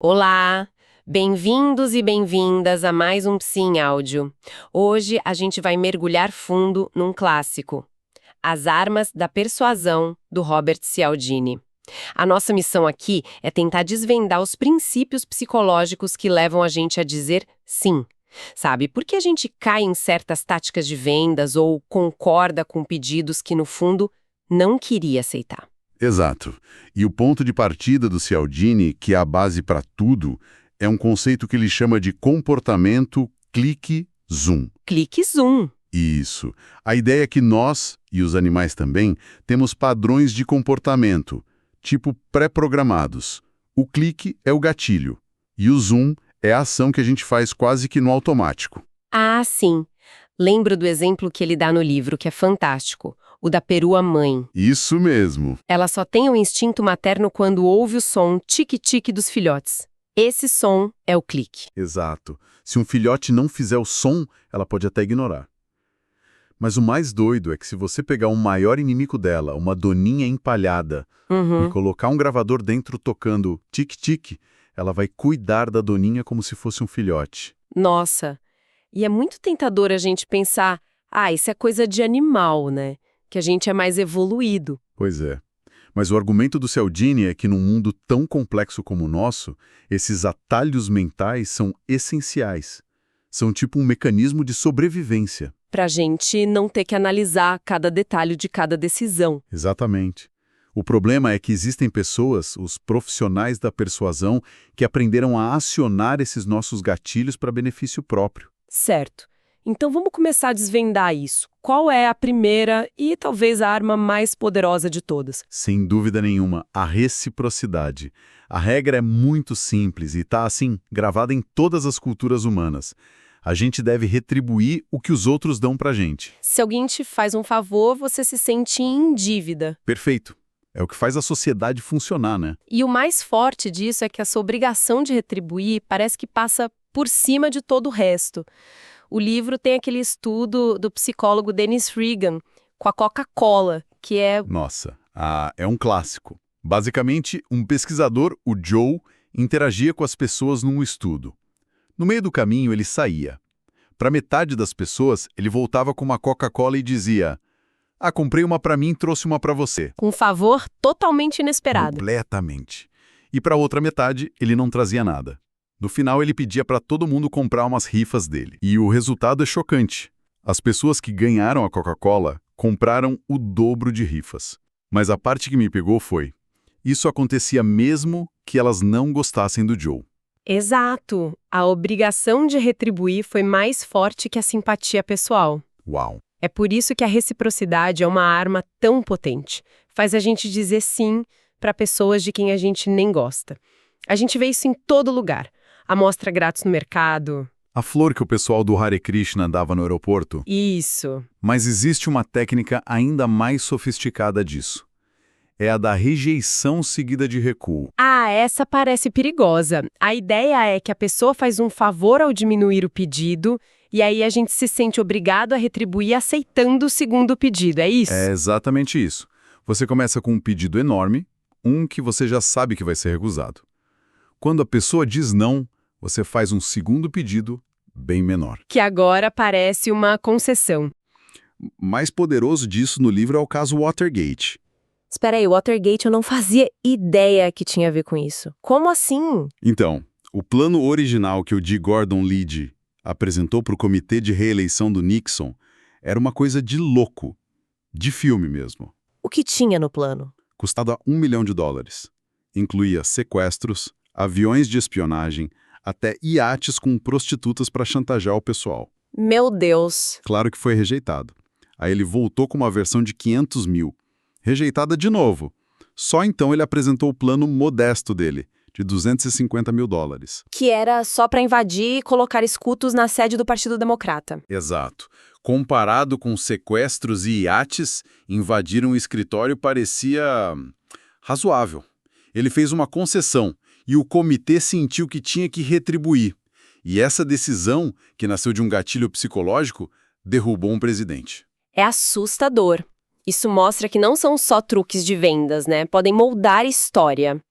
Olá! Bem-vindos e bem-vindas a mais um Psi em Áudio. Hoje a gente vai mergulhar fundo num clássico, As Armas da Persuasão, do Robert Cialdini. A nossa missão aqui é tentar desvendar os princípios psicológicos que levam a gente a dizer sim. Sabe, por que a gente cai em certas táticas de vendas ou concorda com pedidos que, no fundo, não queria aceitar? Exato. E o ponto de partida do Cialdini, que é a base para tudo, é um conceito que ele chama de comportamento clique-zoom. Clique zoom. Isso. A ideia é que nós, e os animais também, temos padrões de comportamento, tipo pré-programados. O clique é o gatilho, e o zoom é a ação que a gente faz quase que no automático. Ah, sim. Lembro do exemplo que ele dá no livro, que é fantástico, o da perua mãe. Isso mesmo. Ela só tem o instinto materno quando ouve o som tique-tique dos filhotes. Esse som é o clique. Exato. Se um filhote não fizer o som, ela pode até ignorar. Mas o mais doido é que se você pegar o maior inimigo dela, uma doninha empalhada, e colocar um gravador dentro tocando tique-tique, ela vai cuidar da doninha como se fosse um filhote. Nossa, e é muito tentador a gente pensar, isso é coisa de animal, né? Que a gente é mais evoluído. Pois é. Mas o argumento do Cialdini é que num mundo tão complexo como o nosso, esses atalhos mentais são essenciais. São tipo um mecanismo de sobrevivência. Pra gente não ter que analisar cada detalhe de cada decisão. Exatamente. O problema é que existem pessoas, os profissionais da persuasão, que aprenderam a acionar esses nossos gatilhos para benefício próprio. Certo. Então vamos começar a desvendar isso. Qual é a primeira e talvez a arma mais poderosa de todas? Sem dúvida nenhuma, a reciprocidade. A regra é muito simples e está, assim, gravada em todas as culturas humanas. A gente deve retribuir o que os outros dão pra gente. Se alguém te faz um favor, você se sente em dívida. Perfeito. É o que faz a sociedade funcionar, né? E o mais forte disso é que essa obrigação de retribuir parece que passa por cima de todo o resto. O livro tem aquele estudo do psicólogo Dennis Regan com a Coca-Cola, que é... Nossa, é um clássico. Basicamente, um pesquisador, o Joe, interagia com as pessoas num estudo. No meio do caminho, ele saía. Para metade das pessoas, ele voltava com uma Coca-Cola e dizia: comprei uma para mim e trouxe uma para você. um favor totalmente inesperado. Completamente. E para a outra metade, ele não trazia nada. No final, ele pedia para todo mundo comprar umas rifas dele. E o resultado é chocante. As pessoas que ganharam a Coca-Cola compraram o dobro de rifas. Mas a parte que me pegou foi: isso acontecia mesmo que elas não gostassem do Joe. Exato. A obrigação de retribuir foi mais forte que a simpatia pessoal. Uau! É por isso que a reciprocidade é uma arma tão potente. Faz a gente dizer sim para pessoas de quem a gente nem gosta. A gente vê isso em todo lugar. Amostra grátis no mercado. A flor que o pessoal do Hare Krishna dava no aeroporto. Isso. Mas existe uma técnica ainda mais sofisticada disso. É a da rejeição seguida de recuo. Essa parece perigosa. A ideia é que a pessoa faz um favor ao diminuir o pedido e aí a gente se sente obrigado a retribuir aceitando o segundo pedido, é isso? É exatamente isso. Você começa com um pedido enorme, um que você já sabe que vai ser recusado. Quando a pessoa diz não, você faz um segundo pedido bem menor. Que agora parece uma concessão. Mais poderoso disso no livro é o caso Watergate. Espera aí, Watergate eu não fazia ideia que tinha a ver com isso. Como assim? Então, o plano original que o D. Gordon Liddy apresentou para o comitê de reeleição do Nixon era uma coisa de louco, de filme mesmo. O que tinha no plano? Custava $1 milhão. Incluía sequestros, aviões de espionagem, até iates com prostitutas para chantagear o pessoal. Meu Deus! Claro que foi rejeitado. Aí ele voltou com uma versão de 500 mil. Rejeitada de novo. Só então ele apresentou o plano modesto dele, de $250 mil. Que era só para invadir e colocar escudos na sede do Partido Democrata. Exato. Comparado com sequestros e iates, invadir um escritório parecia razoável. Ele fez uma concessão e o comitê sentiu que tinha que retribuir. E essa decisão, que nasceu de um gatilho psicológico, derrubou um presidente. É assustador. Isso mostra que não são só truques de vendas, né? Podem moldar história.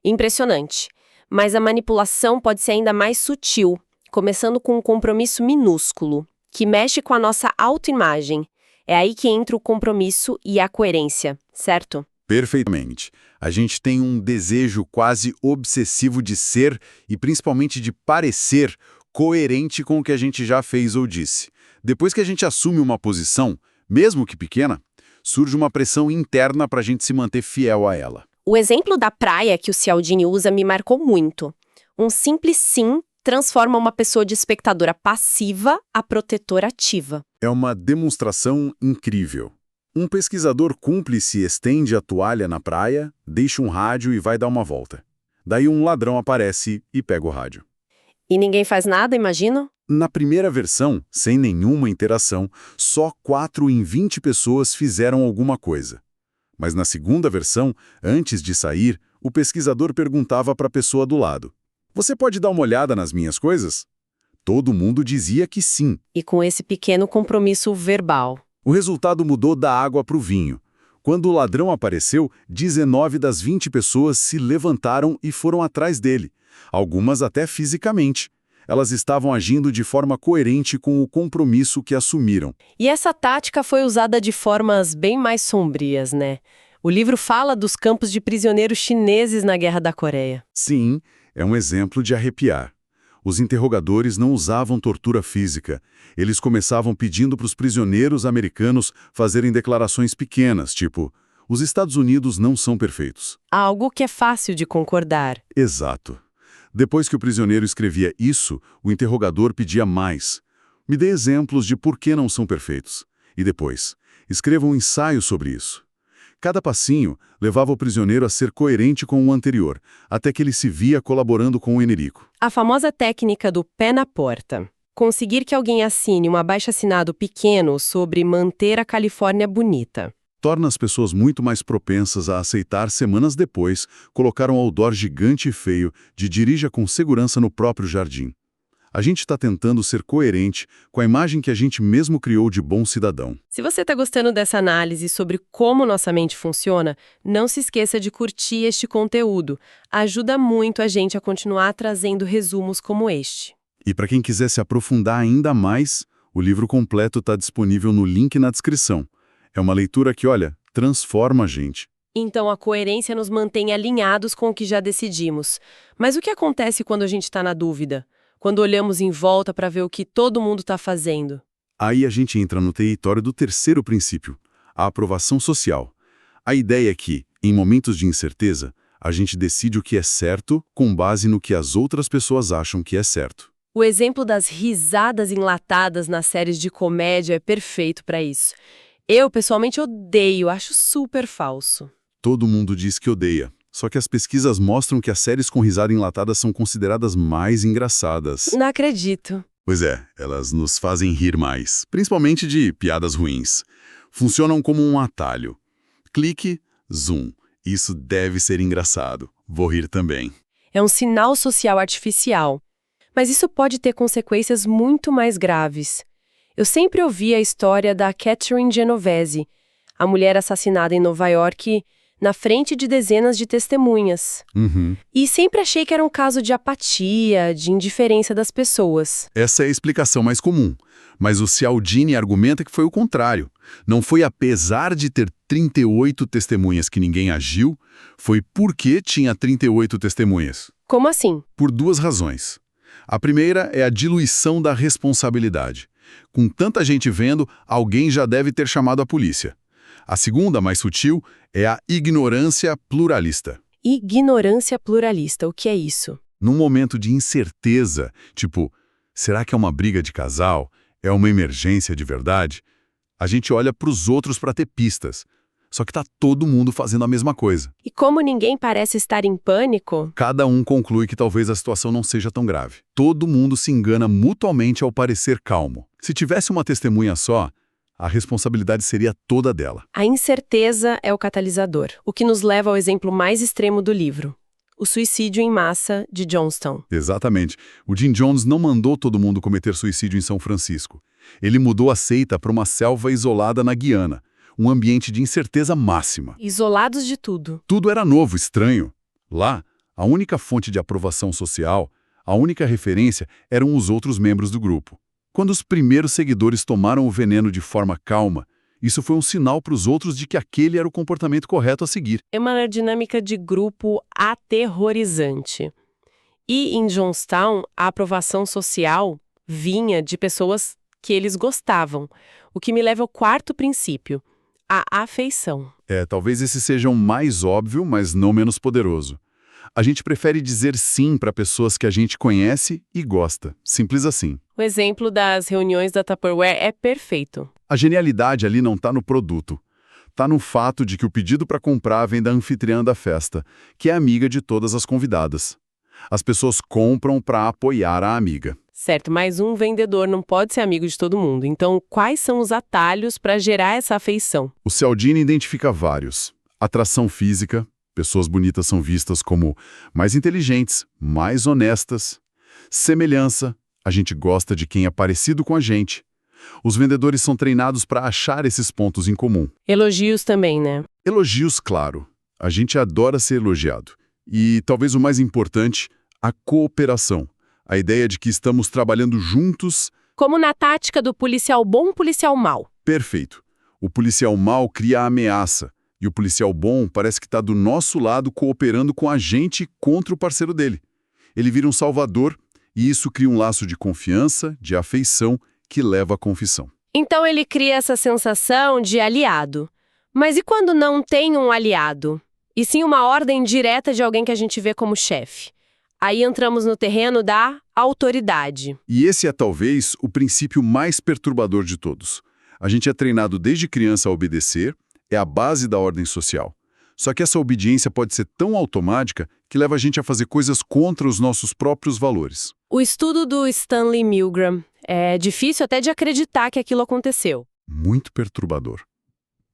Impressionante. Mas a manipulação pode ser ainda mais sutil, começando com um compromisso minúsculo, que mexe com a nossa autoimagem. É aí que entra o compromisso e a coerência, certo? Perfeitamente. A gente tem um desejo quase obsessivo de ser e principalmente de parecer coerente com o que a gente já fez ou disse. Depois que a gente assume uma posição, mesmo que pequena, surge uma pressão interna para a gente se manter fiel a ela. O exemplo da praia que o Cialdini usa me marcou muito. Um simples sim transforma uma pessoa de espectadora passiva a protetora ativa. É uma demonstração incrível. Um pesquisador cúmplice estende a toalha na praia, deixa um rádio e vai dar uma volta. Daí um ladrão aparece e pega o rádio. E ninguém faz nada, imagino? Na primeira versão, sem nenhuma interação, só 4 em 20 pessoas fizeram alguma coisa. Mas na segunda versão, antes de sair, o pesquisador perguntava para a pessoa do lado: "Você pode dar uma olhada nas minhas coisas?" Todo mundo dizia que sim. E com esse pequeno compromisso verbal. O resultado mudou da água para o vinho. Quando o ladrão apareceu, 19 das 20 pessoas se levantaram e foram atrás dele, algumas até fisicamente. Elas estavam agindo de forma coerente com o compromisso que assumiram. E essa tática foi usada de formas bem mais sombrias, né? O livro fala dos campos de prisioneiros chineses na Guerra da Coreia. Sim, é um exemplo de arrepiar. Os interrogadores não usavam tortura física. Eles começavam pedindo para os prisioneiros americanos fazerem declarações pequenas, tipo: "Os Estados Unidos não são perfeitos." Algo que é fácil de concordar. Exato. Depois que o prisioneiro escrevia isso, o interrogador pedia mais. "Me dê exemplos de por que não são perfeitos." E depois, escreva um ensaio sobre isso. Cada passinho levava o prisioneiro a ser coerente com o anterior, até que ele se via colaborando com o Enerico. A famosa técnica do pé na porta. Conseguir que alguém assine um abaixo-assinado pequeno sobre manter a Califórnia bonita. Torna as pessoas muito mais propensas a aceitar semanas depois colocar um outdoor gigante e feio de "dirija com segurança no próprio jardim." A gente está tentando ser coerente com a imagem que a gente mesmo criou de bom cidadão. Se você está gostando dessa análise sobre como nossa mente funciona, não se esqueça de curtir este conteúdo. Ajuda muito a gente a continuar trazendo resumos como este. E para quem quiser se aprofundar ainda mais, o livro completo está disponível no link na descrição. É uma leitura que, olha, transforma a gente. Então a coerência nos mantém alinhados com o que já decidimos. Mas o que acontece quando a gente está na dúvida? Quando olhamos em volta para ver o que todo mundo está fazendo? Aí a gente entra no território do terceiro princípio, a aprovação social. A ideia é que, em momentos de incerteza, a gente decide o que é certo com base no que as outras pessoas acham que é certo. O exemplo das risadas enlatadas nas séries de comédia é perfeito para isso. Eu, pessoalmente, odeio, acho super falso. Todo mundo diz que odeia. Só que as pesquisas mostram que as séries com risada enlatada são consideradas mais engraçadas. Não acredito. Pois é, elas nos fazem rir mais, principalmente de piadas ruins. Funcionam como um atalho. Clique, zoom. Isso deve ser engraçado. Vou rir também. É um sinal social artificial. Mas isso pode ter consequências muito mais graves. Eu sempre ouvi a história da Catherine Genovese, a mulher assassinada em Nova York, na frente de dezenas de testemunhas. E sempre achei que era um caso de apatia, de indiferença das pessoas. Essa é a explicação mais comum. Mas o Cialdini argumenta que foi o contrário. Não foi apesar de ter 38 testemunhas que ninguém agiu, foi porque tinha 38 testemunhas. Como assim? Por 2 razões. A primeira é a diluição da responsabilidade. Com tanta gente vendo, alguém já deve ter chamado a polícia. A segunda, mais sutil, é a ignorância pluralista. Ignorância pluralista, o que é isso? Num momento de incerteza, tipo, será que é uma briga de casal? É uma emergência de verdade? A gente olha para os outros para ter pistas. Só que tá todo mundo fazendo a mesma coisa. E como ninguém parece estar em pânico? Cada um conclui que talvez a situação não seja tão grave. Todo mundo se engana mutuamente ao parecer calmo. Se tivesse uma testemunha só, a responsabilidade seria toda dela. A incerteza é o catalisador, o que nos leva ao exemplo mais extremo do livro. O suicídio em massa de Johnstown. Exatamente. O Jim Jones não mandou todo mundo cometer suicídio em São Francisco. Ele mudou a seita para uma selva isolada na Guiana. Um ambiente de incerteza máxima. Isolados de tudo. Tudo era novo, estranho. Lá, A única fonte de aprovação social, a única referência, eram os outros membros do grupo. Quando os primeiros seguidores tomaram o veneno de forma calma, isso foi um sinal para os outros de que aquele era o comportamento correto a seguir. É uma dinâmica de grupo aterrorizante. E em Jonestown, a aprovação social vinha de pessoas que eles gostavam, o que me leva ao quarto princípio, a afeição. Talvez esse seja o mais óbvio, mas não menos poderoso. A gente prefere dizer sim para pessoas que a gente conhece e gosta. Simples assim. O exemplo das reuniões da Tupperware é perfeito. A genialidade ali não está no produto. Está no fato de que o pedido para comprar vem da anfitriã da festa, que é amiga de todas as convidadas. As pessoas compram para apoiar a amiga. Certo, mas um vendedor não pode ser amigo de todo mundo. Então, quais são os atalhos para gerar essa afeição? O Cialdini identifica vários. Atração física. Pessoas bonitas são vistas como mais inteligentes, mais honestas. Semelhança. A gente gosta de quem é parecido com a gente. Os vendedores são treinados para achar esses pontos em comum. Elogios também, né? Elogios, claro. A gente adora ser elogiado. E, talvez o mais importante, a cooperação. A ideia de que estamos trabalhando juntos. Como na tática do policial bom, policial mau. Perfeito. O policial mau cria a ameaça. E o policial bom parece que está do nosso lado cooperando com a gente contra o parceiro dele. Ele vira um salvador e isso cria um laço de confiança, de afeição, que leva à confissão. Então ele cria essa sensação de aliado. Mas e quando não tem um aliado? E sim uma ordem direta de alguém que a gente vê como chefe? Aí entramos no terreno da autoridade. E esse é talvez o princípio mais perturbador de todos. A gente é treinado desde criança a obedecer, é a base da ordem social. Só que essa obediência pode ser tão automática que leva a gente a fazer coisas contra os nossos próprios valores. O estudo do Stanley Milgram é difícil até de acreditar que aquilo aconteceu. Muito perturbador.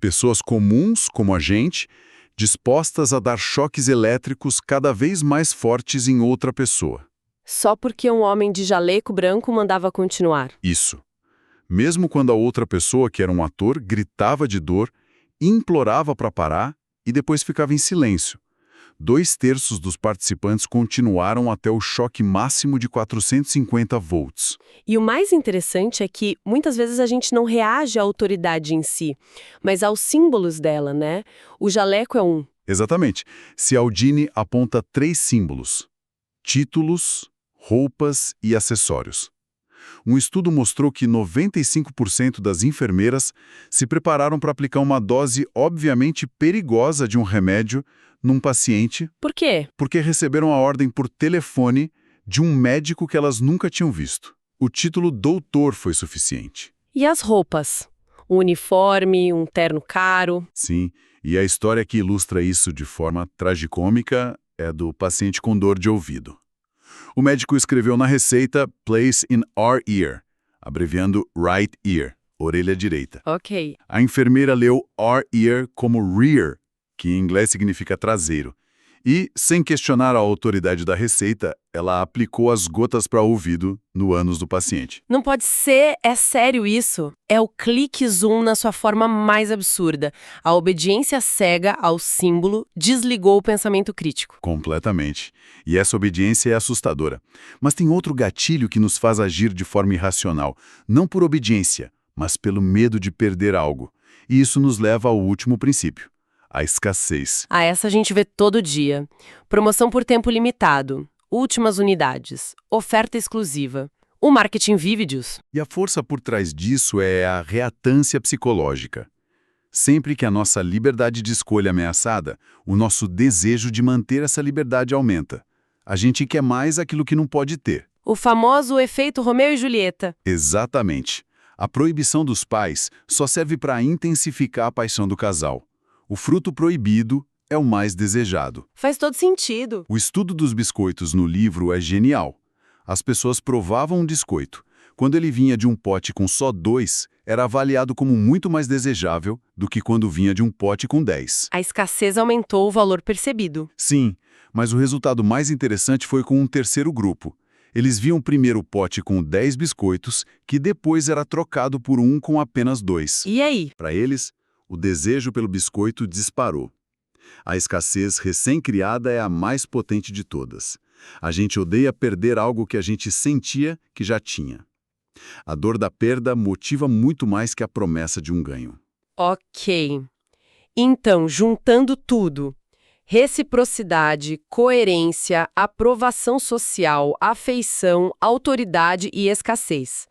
Pessoas comuns, como a gente, dispostas a dar choques elétricos cada vez mais fortes em outra pessoa. Só porque um homem de jaleco branco mandava continuar. Isso. Mesmo quando a outra pessoa, que era um ator, gritava de dor, implorava para parar e depois ficava em silêncio. 2/3 dos participantes continuaram até o choque máximo de 450 volts. E o mais interessante é que muitas vezes a gente não reage à autoridade em si, mas aos símbolos dela, né? O jaleco é um. Exatamente. Cialdini aponta 3 símbolos: títulos, roupas e acessórios. Um estudo mostrou que 95% das enfermeiras se prepararam para aplicar uma dose obviamente perigosa de um remédio num paciente. Por quê? Porque receberam a ordem por telefone de um médico que elas nunca tinham visto. O título doutor foi suficiente. E as roupas? Um uniforme, um terno caro? Sim, e a história que ilustra isso de forma tragicômica é do paciente com dor de ouvido. O médico escreveu na receita "place in our ear", abreviando right ear, orelha direita. Ok. A enfermeira leu our ear como rear, que em inglês significa traseiro. E, sem questionar a autoridade da receita, ela aplicou as gotas para o ouvido no ânus do paciente. Não pode ser, é sério isso? É o clique zoom na sua forma mais absurda. A obediência cega ao símbolo desligou o pensamento crítico. Completamente. E essa obediência é assustadora. Mas tem outro gatilho que nos faz agir de forma irracional. Não por obediência, mas pelo medo de perder algo. E isso nos leva ao último princípio: a escassez. Essa a gente vê todo dia. Promoção por tempo limitado, últimas unidades, oferta exclusiva. O marketing vívidos. E a força por trás disso é a reatância psicológica. Sempre que a nossa liberdade de escolha é ameaçada, o nosso desejo de manter essa liberdade aumenta. A gente quer mais aquilo que não pode ter. O famoso efeito Romeu e Julieta. Exatamente. A proibição dos pais só serve para intensificar a paixão do casal. O fruto proibido é o mais desejado. Faz todo sentido. O estudo dos biscoitos no livro é genial. As pessoas provavam um biscoito. Quando ele vinha de um pote com só 2, era avaliado como muito mais desejável do que quando vinha de um pote com 10. A escassez aumentou o valor percebido. Sim, mas o resultado mais interessante foi com um terceiro grupo. Eles viam primeiro o pote com 10 biscoitos, que depois era trocado por um com apenas 2. E aí? Para eles, o desejo pelo biscoito disparou. A escassez recém-criada é a mais potente de todas. A gente odeia perder algo que a gente sentia que já tinha. A dor da perda motiva muito mais que a promessa de um ganho. Ok. Então, juntando tudo, reciprocidade, coerência, aprovação social, afeição, autoridade e escassez.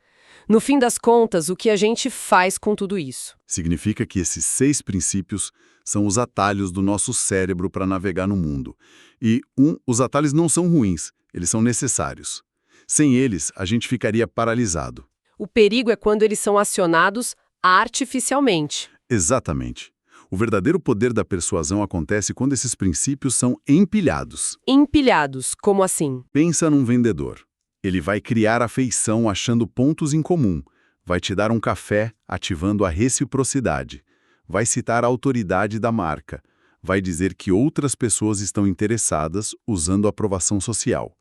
No fim das contas, o que a gente faz com tudo isso? Significa que esses 6 princípios são os atalhos do nosso cérebro para navegar no mundo. E, os atalhos não são ruins, eles são necessários. Sem eles, a gente ficaria paralisado. O perigo é quando eles são acionados artificialmente. Exatamente. O verdadeiro poder da persuasão acontece quando esses princípios são empilhados. Empilhados, como assim? Pensa num vendedor. Ele vai criar afeição achando pontos em comum. Vai te dar um café ativando a reciprocidade. Vai citar a autoridade da marca. Vai dizer que outras pessoas estão interessadas usando a aprovação social.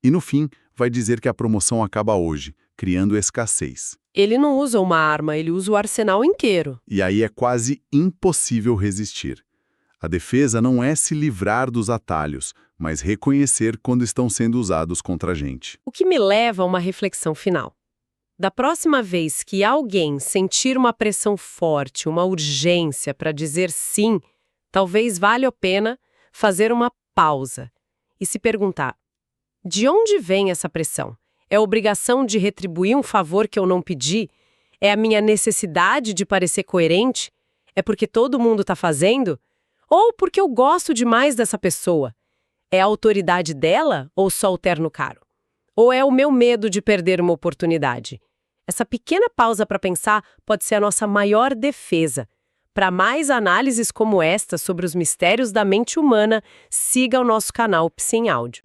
E no fim, vai dizer que a promoção acaba hoje, criando escassez. Ele não usa uma arma, ele usa o arsenal inteiro. E aí é quase impossível resistir. A defesa não é se livrar dos atalhos, mas reconhecer quando estão sendo usados contra a gente. O que me leva a uma reflexão final. Da próxima vez que alguém sentir uma pressão forte, uma urgência para dizer sim, talvez valha a pena fazer uma pausa e se perguntar: de onde vem essa pressão? É a obrigação de retribuir um favor que eu não pedi? É a minha necessidade de parecer coerente? É porque todo mundo está fazendo? Ou porque eu gosto demais dessa pessoa? É a autoridade dela ou só o terno caro? Ou é o meu medo de perder uma oportunidade? Essa pequena pausa para pensar pode ser a nossa maior defesa. Para mais análises como esta sobre os mistérios da mente humana, siga o nosso canal Psi em Áudio.